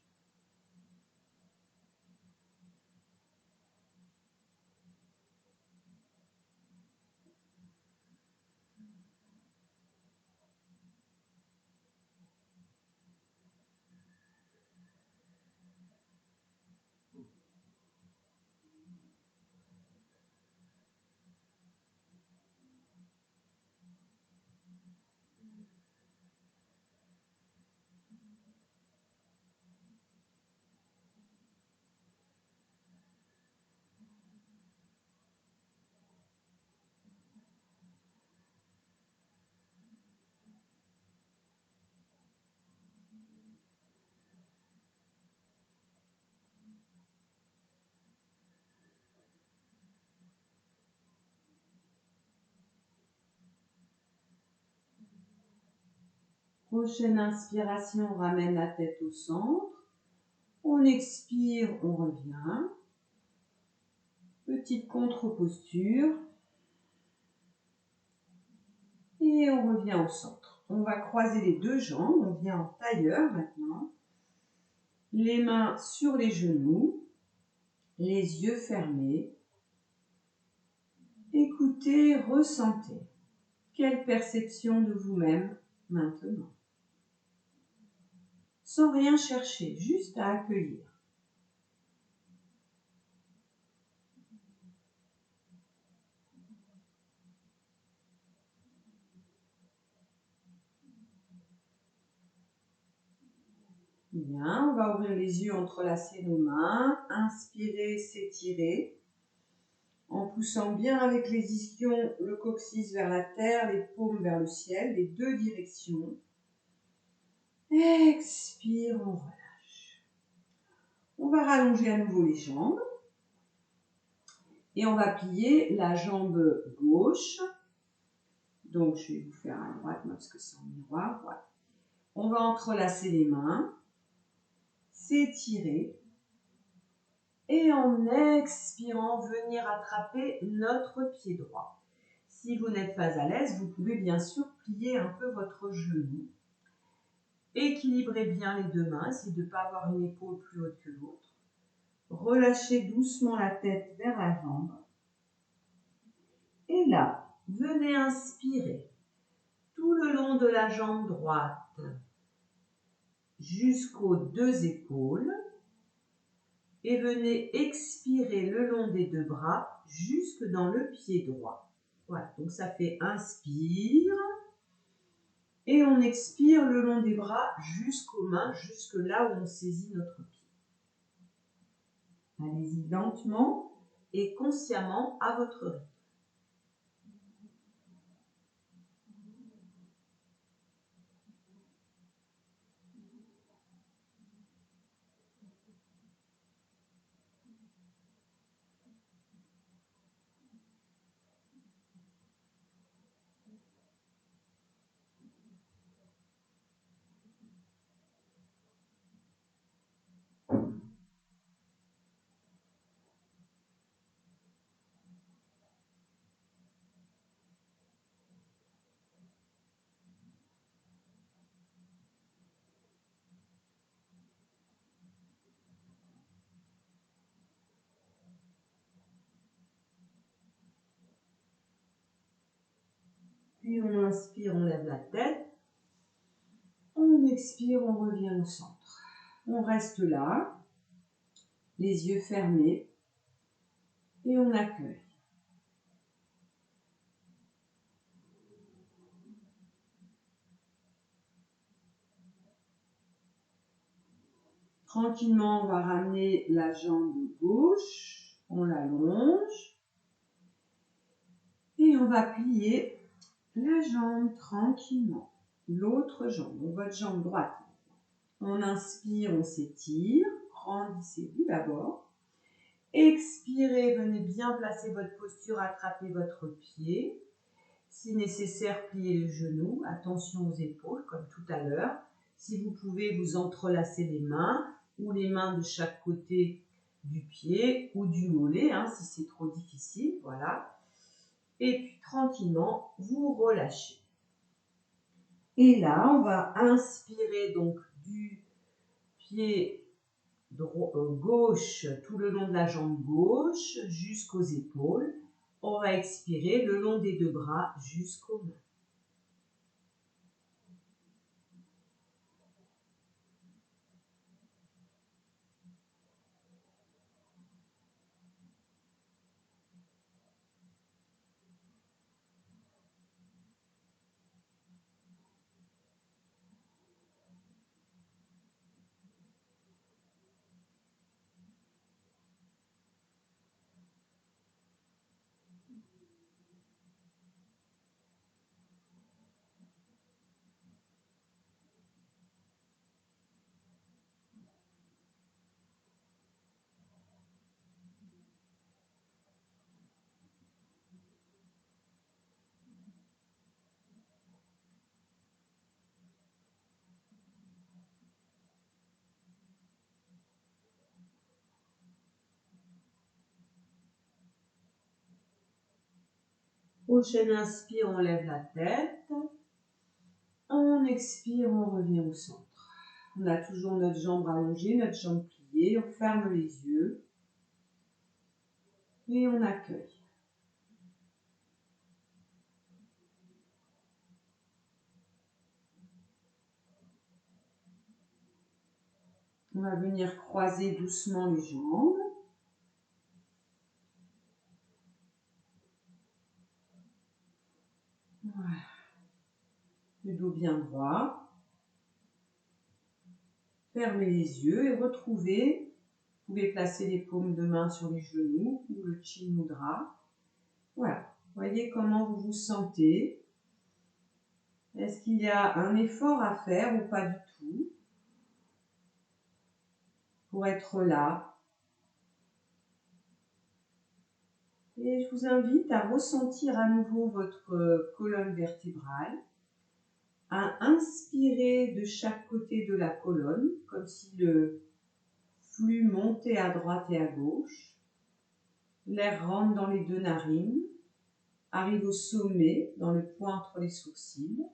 Prochaine inspiration, on ramène la tête au centre. On expire, on revient. Petite contre-posture. Et on revient au centre. On va croiser les deux jambes. On vient en tailleur maintenant. Les mains sur les genoux. Les yeux fermés. Écoutez, ressentez. Quelle perception de vous-même maintenant? Sans rien chercher, juste à accueillir. Bien, on va ouvrir les yeux, entrelacer nos mains, inspirer, s'étirer, en poussant bien avec les ischions le coccyx vers la terre, les paumes vers le ciel, les deux directions. Expire, on relâche. On va rallonger à nouveau les jambes et on va plier la jambe gauche. Donc, je vais vous faire à droite, parce que c'est en miroir. Voilà. On va entrelacer les mains, s'étirer et en expirant, venir attraper notre pied droit. Si vous n'êtes pas à l'aise, vous pouvez bien sûr plier un peu votre genou. Équilibrez bien les deux mains, essayez de ne pas avoir une épaule plus haute que l'autre. Relâchez doucement la tête vers la jambe. Et là, venez inspirer tout le long de la jambe droite jusqu'aux deux épaules. Et venez expirer le long des deux bras jusque dans le pied droit. Voilà, donc ça fait inspire. Et on expire le long des bras jusqu'aux mains, jusque là où on saisit notre pied. Allez-y lentement et consciemment à votre rythme. Puis on inspire, on lève la tête. On expire, on revient au centre. On reste là, les yeux fermés, et on accueille. Tranquillement, on va ramener la jambe gauche, on l'allonge, et on va plier la jambe tranquillement. L'autre jambe, donc votre jambe droite. On inspire, on s'étire, grandissez-vous d'abord. Expirez, venez bien placer votre posture, attrapez votre pied. Si nécessaire, pliez le genou, attention aux épaules comme tout à l'heure. Si vous pouvez, vous entrelacer les mains ou les mains de chaque côté du pied ou du mollet, si c'est trop difficile, voilà. Et puis tranquillement, vous relâchez. Et là, on va inspirer donc du pied gauche tout le long de la jambe gauche jusqu'aux épaules. On va expirer le long des deux bras jusqu'aux mains. Prochaine inspire, on lève la tête. On expire, on revient au centre. On a toujours notre jambe allongée, notre jambe pliée. On ferme les yeux. Et on accueille. On va venir croiser doucement les jambes. Voilà. Le dos bien droit. Fermez les yeux et retrouvez. Vous pouvez placer les paumes de main sur les genoux ou le chin mudra. Voilà. Voyez comment vous vous sentez. Est-ce qu'il y a un effort à faire ou pas du tout pour être là? Et je vous invite à ressentir à nouveau votre colonne vertébrale, à inspirer de chaque côté de la colonne, comme si le flux montait à droite et à gauche. L'air rentre dans les deux narines, arrive au sommet, dans le point entre les sourcils,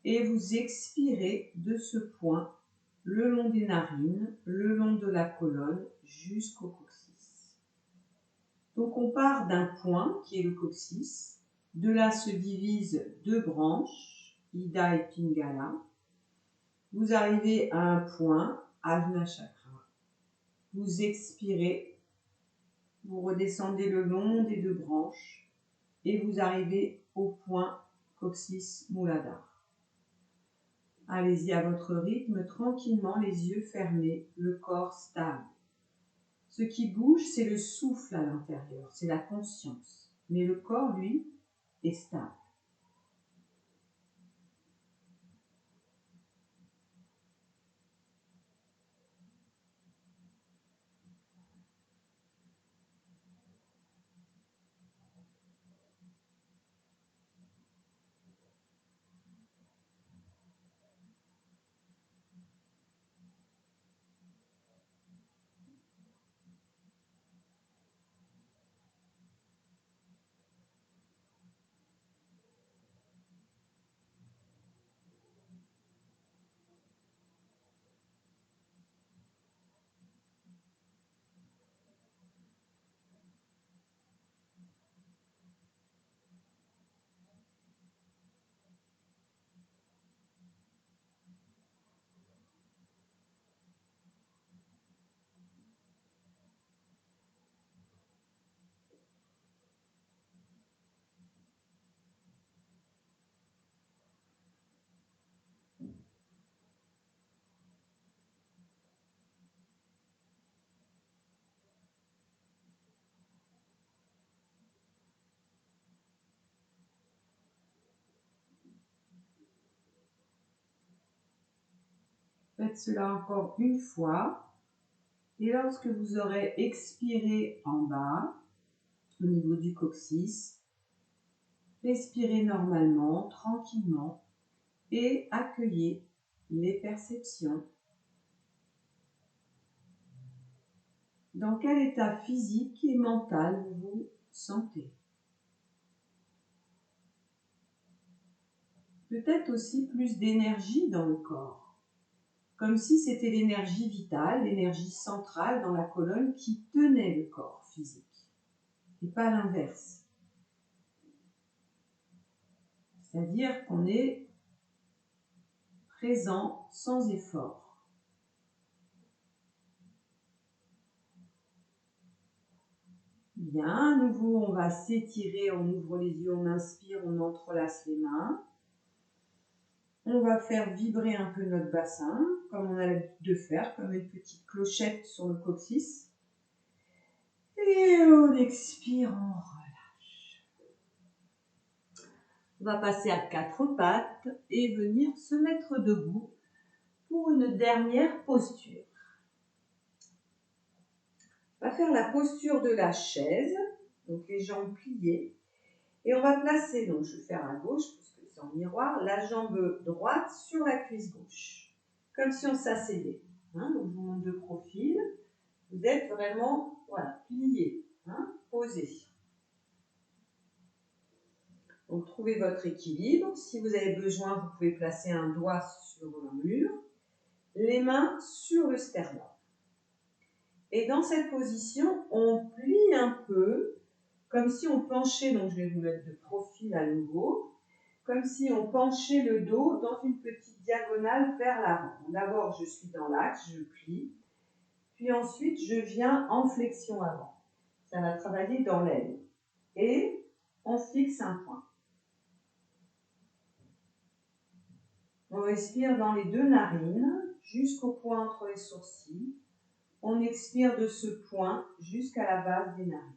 et vous expirez de ce point le long des narines, le long de la colonne, jusqu'au coccyx. Donc on part d'un point qui est le coccyx. De là se divisent deux branches, Ida et Pingala. Vous arrivez à un point, Ajna Chakra. Vous expirez, vous redescendez le long des deux branches et vous arrivez au point Coccyx Muladhara. Allez-y à votre rythme, tranquillement, les yeux fermés, le corps stable. Ce qui bouge, c'est le souffle à l'intérieur, c'est la conscience. Mais le corps, lui, est stable. Faites cela encore une fois. Et lorsque vous aurez expiré en bas, au niveau du coccyx, respirez normalement, tranquillement et accueillez les perceptions. Dans quel état physique et mental vous vous sentez? Peut-être aussi plus d'énergie dans le corps, comme si c'était l'énergie vitale, l'énergie centrale dans la colonne qui tenait le corps physique, et pas l'inverse. C'est-à-dire qu'on est présent sans effort. Bien, à nouveau, on va s'étirer, on ouvre les yeux, on inspire, on entrelace les mains. On va faire vibrer un peu notre bassin, comme on a l'habitude de faire, comme une petite clochette sur le coccyx. Et on expire, on relâche. On va passer à quatre pattes et venir se mettre debout pour une dernière posture. On va faire la posture de la chaise, donc les jambes pliées. Et on va placer, donc je vais faire à gauche, parce que c'est en miroir, la jambe droite sur la cuisse gauche. Comme si on s'asseyait. Hein, donc je vous montre de profil. Vous êtes vraiment plié, posé. Donc, trouvez votre équilibre. Si vous avez besoin, vous pouvez placer un doigt sur un mur, les mains sur le sternum. Et dans cette position, on plie un peu, comme si on penchait, donc je vais vous mettre de profil à nouveau, comme si on penchait le dos dans une petite diagonale vers l'avant. D'abord, je suis dans l'axe, je plie, puis ensuite, je viens en flexion avant. Ça va travailler dans l'aile. Et on fixe un point. On respire dans les deux narines jusqu'au point entre les sourcils. On expire de ce point jusqu'à la base des narines.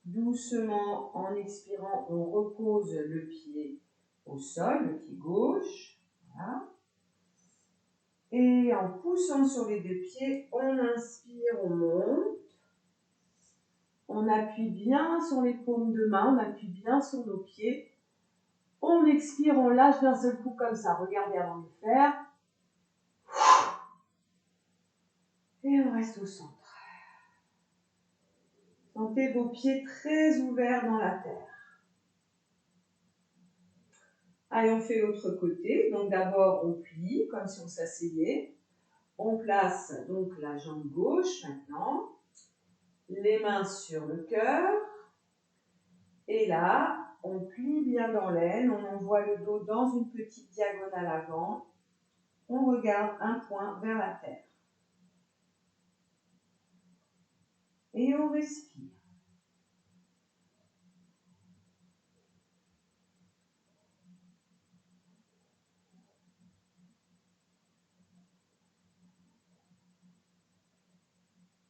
Doucement, en expirant, on repose le pied au sol, le pied gauche. Voilà. Et en poussant sur les deux pieds, on inspire, on monte. On appuie bien sur les paumes de main, on appuie bien sur nos pieds. On expire, on lâche d'un seul coup comme ça. Regardez avant de le faire. Et on reste au centre. Sentez vos pieds très ouverts dans la terre. Allez, on fait l'autre côté. Donc d'abord, on plie comme si on s'asseyait. On place donc la jambe gauche maintenant. Les mains sur le cœur. Et là, on plie bien dans l'aine. On envoie le dos dans une petite diagonale avant. On regarde un point vers la terre. Et on respire.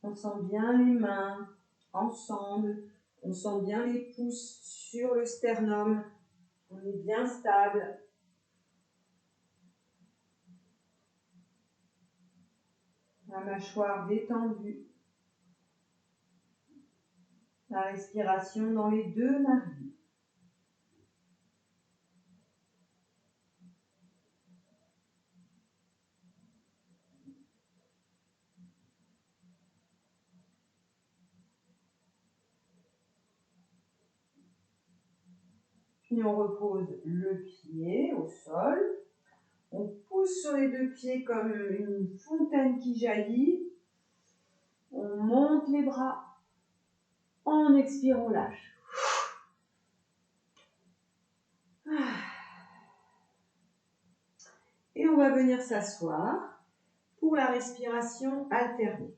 On sent bien les mains ensemble. On sent bien les pouces sur le sternum. On est bien stable. La mâchoire détendue. La respiration dans les deux narines. Puis on repose le pied au sol. On pousse sur les deux pieds comme une fontaine qui jaillit. On monte les bras. On expire, on lâche. Et on va venir s'asseoir pour la respiration alternée.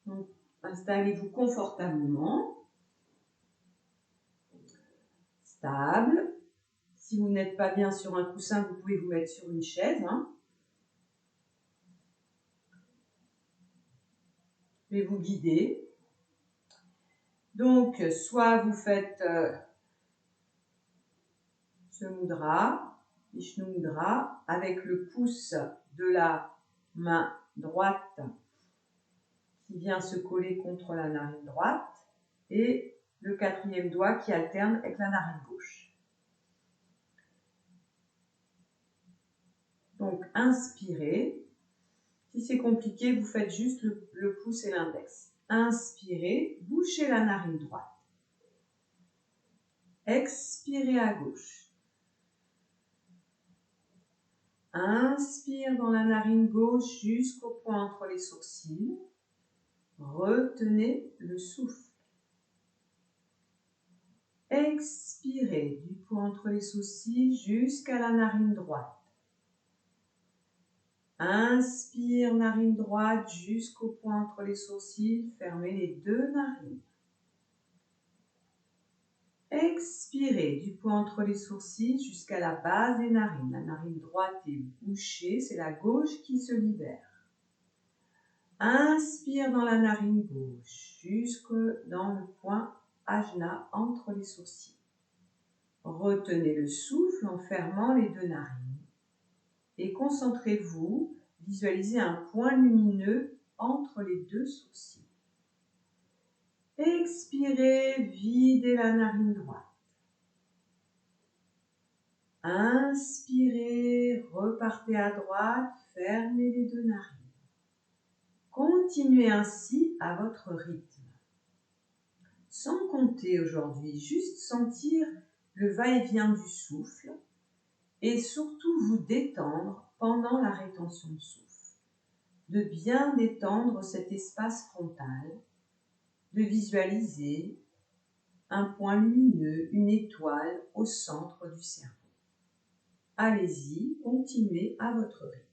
Donc, installez-vous confortablement, stable. Si vous n'êtes pas bien sur un coussin, vous pouvez vous mettre sur une chaise. Je vais vous guider. Donc, soit vous faites ce mudra, Vishnu Mudra, avec le pouce de la main droite qui vient se coller contre la narine droite et le quatrième doigt qui alterne avec la narine gauche. Donc, inspirez. Si c'est compliqué, vous faites juste le pouce et l'index. Inspirez, bouchez la narine droite. Expirez à gauche. Inspire dans la narine gauche jusqu'au point entre les sourcils. Retenez le souffle. Expirez du point entre les sourcils jusqu'à la narine droite. Inspire, narine droite jusqu'au point entre les sourcils. Fermez les deux narines. Expirez du point entre les sourcils jusqu'à la base des narines. La narine droite est bouchée, c'est la gauche qui se libère. Inspire dans la narine gauche jusque dans le point ajna entre les sourcils. Retenez le souffle en fermant les deux narines. Et concentrez-vous, visualisez un point lumineux entre les deux sourcils. Expirez, videz la narine droite. Inspirez, repartez à droite, fermez les deux narines. Continuez ainsi à votre rythme. Sans compter aujourd'hui, juste sentir le va-et-vient du souffle et surtout vous détendre pendant la rétention de souffle. De bien détendre cet espace frontal, de visualiser un point lumineux, une étoile au centre du cerveau. Allez-y, continuez à votre rythme.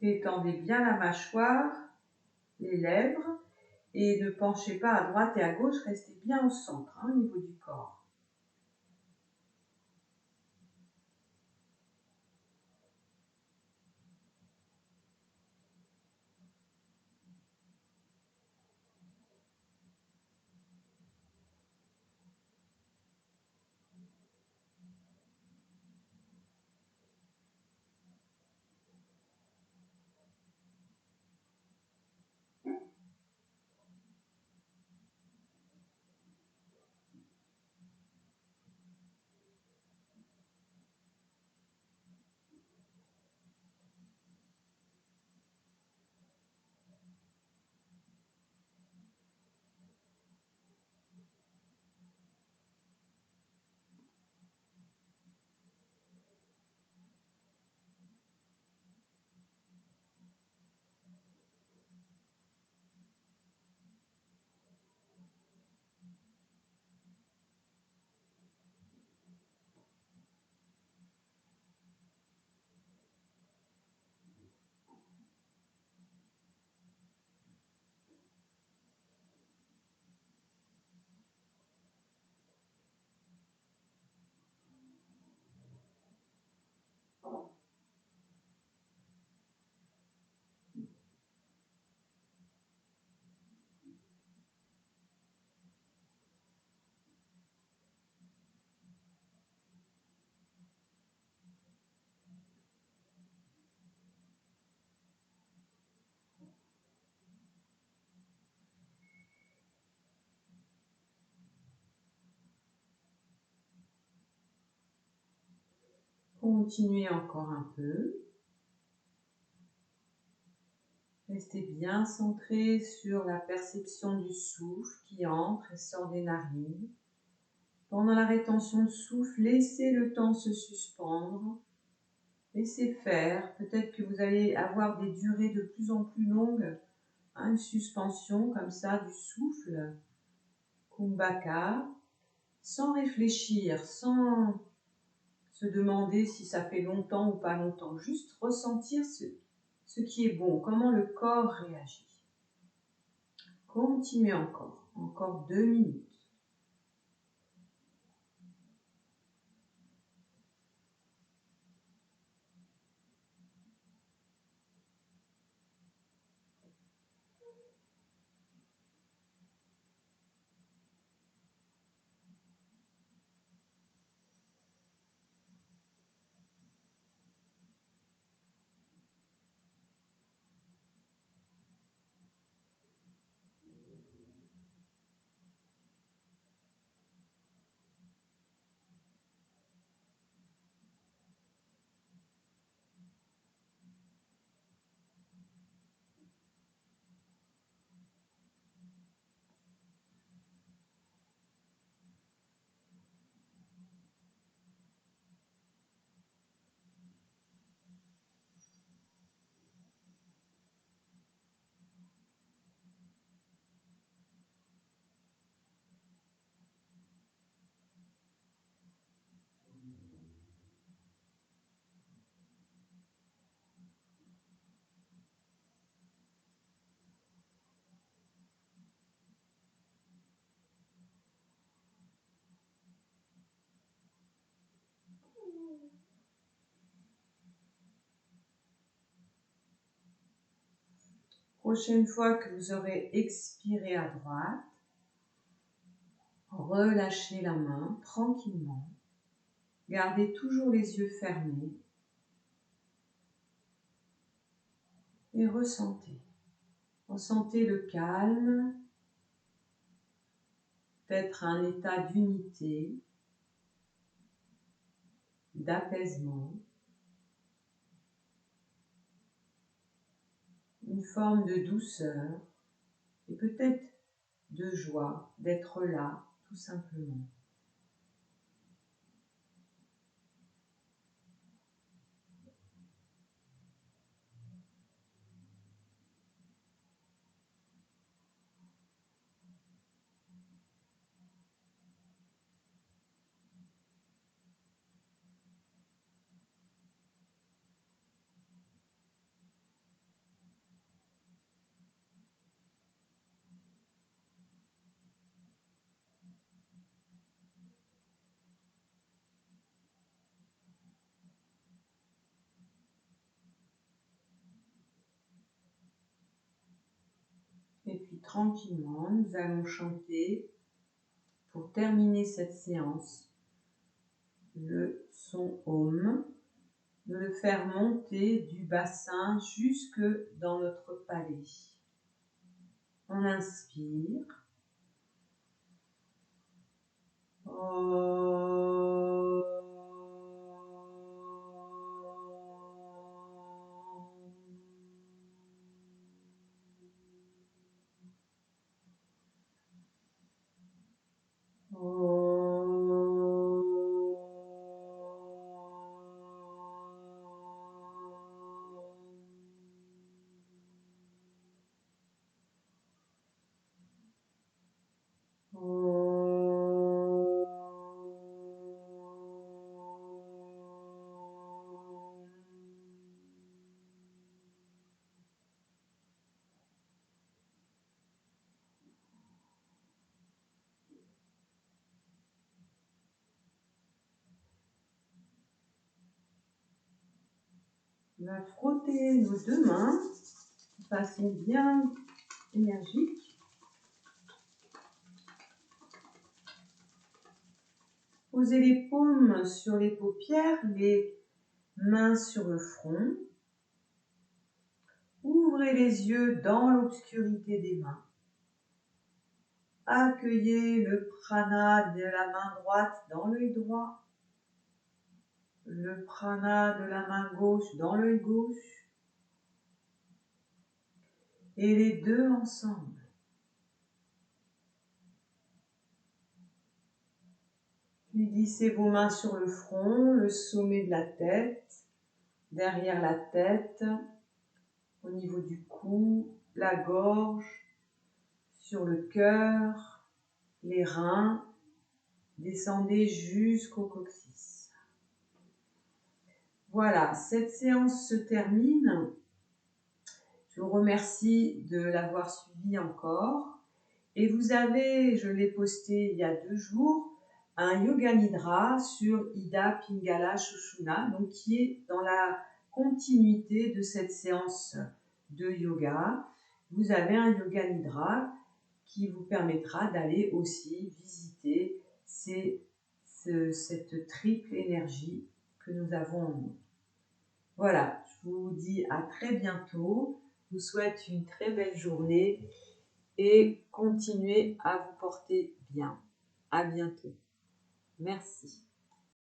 Détendez bien la mâchoire, les lèvres et ne penchez pas à droite et à gauche, restez bien au centre, au niveau du corps. Continuez encore un peu. Restez bien centré sur la perception du souffle qui entre et sort des narines. Pendant la rétention de souffle, laissez le temps se suspendre. Laissez faire. Peut-être que vous allez avoir des durées de plus en plus longues. Une suspension comme ça du souffle. Kumbhaka. Sans réfléchir, sans se demander si ça fait longtemps ou pas longtemps. Juste ressentir ce qui est bon, comment le corps réagit. Continuez encore 2 minutes. Prochaine fois que vous aurez expiré à droite, relâchez la main tranquillement Gardez toujours les yeux fermés et ressentez. Ressentez le calme, peut-être un état d'unité, d'apaisement, une forme de douceur et peut-être de joie d'être là, tout simplement. Et puis tranquillement, nous allons chanter pour terminer cette séance le son Om, de le faire monter du bassin jusque dans notre palais. On inspire. On va frotter nos deux mains de façon bien énergique. Posez les paumes sur les paupières, les mains sur le front. Ouvrez les yeux dans l'obscurité des mains. Accueillez le prana de la main droite dans l'œil droit. Le prana de la main gauche dans l'œil gauche. Et les deux ensemble. Puis glissez vos mains sur le front, le sommet de la tête, derrière la tête, au niveau du cou, la gorge, sur le cœur, les reins. Descendez jusqu'au coccyx. Voilà, cette séance se termine. Je vous remercie de l'avoir suivi encore. Et vous avez, je l'ai posté il y a 2 jours, un Yoga Nidra sur Ida Pingala Shushuna, donc qui est dans la continuité de cette séance de yoga. Vous avez un Yoga Nidra qui vous permettra d'aller aussi visiter cette triple énergie que nous avons en nous. Voilà, je vous dis à très bientôt. Je vous souhaite une très belle journée et continuez à vous porter bien. À bientôt. Merci.